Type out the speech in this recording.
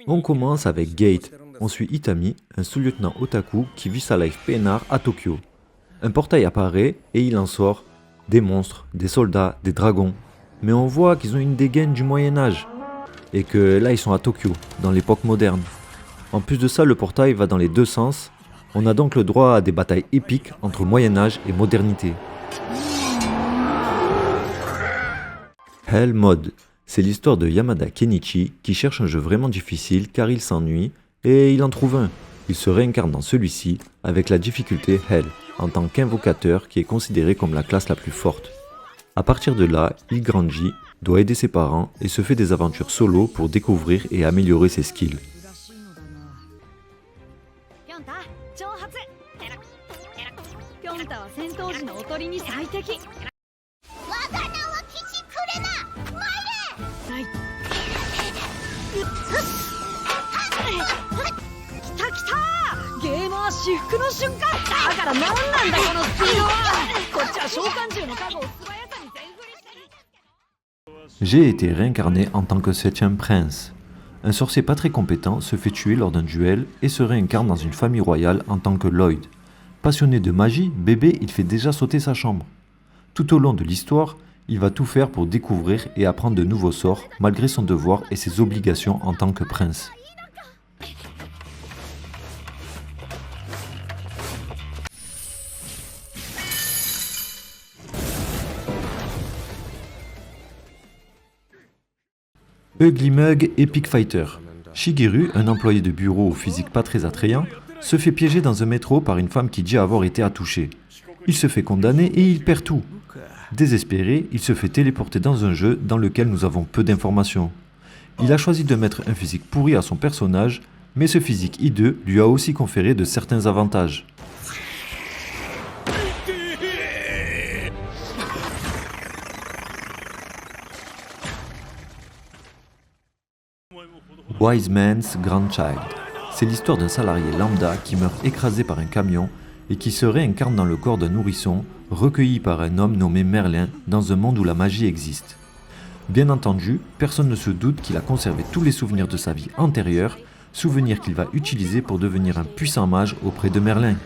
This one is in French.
On commence avec Gate. On suit Itami, un sous-lieutenant otaku qui vit sa life peinard à Tokyo. Un portail apparaît et il en sort des monstres, des soldats, des dragons. Mais on voit qu'ils ont une dégaine du Moyen-Âge. Et que là ils sont à Tokyo, dans l'époque moderne. En plus de ça, le portail va dans les deux sens. On a donc le droit à des batailles épiques entre Moyen-Âge et modernité. Hell Mode, c'est l'histoire de Yamada Kenichi qui cherche un jeu vraiment difficile car il s'ennuie et il en trouve un. Il se réincarne dans celui-ci avec la difficulté Hell en tant qu'invocateur qui est considéré comme la classe la plus forte. A partir de là, il grandit, doit aider ses parents et se fait des aventures solo pour découvrir et améliorer ses skills. J'ai été réincarné en tant que 7e prince. Un sorcier pas très compétent se fait tuer lors d'un duel et se réincarne dans une famille royale en tant que Lloyd. Passionné de magie, bébé, il fait déjà sauter sa chambre. Tout au long de l'histoire, il va tout faire pour découvrir et apprendre de nouveaux sorts malgré son devoir et ses obligations en tant que prince. Ugly Mug Epic Fighter. Shigeru, un employé de bureau au physique pas très attrayant, se fait piéger dans un métro par une femme qui dit avoir été attouchée. Il se fait condamner et il perd tout. Désespéré, il se fait téléporter dans un jeu dans lequel nous avons peu d'informations. Il a choisi de mettre un physique pourri à son personnage, mais ce physique hideux lui a aussi conféré de certains avantages. Wise Man's Grandchild. C'est l'histoire d'un salarié lambda qui meurt écrasé par un camion et qui se réincarne dans le corps d'un nourrisson recueilli par un homme nommé Merlin dans un monde où la magie existe. Bien entendu, personne ne se doute qu'il a conservé tous les souvenirs de sa vie antérieure, souvenirs qu'il va utiliser pour devenir un puissant mage auprès de Merlin.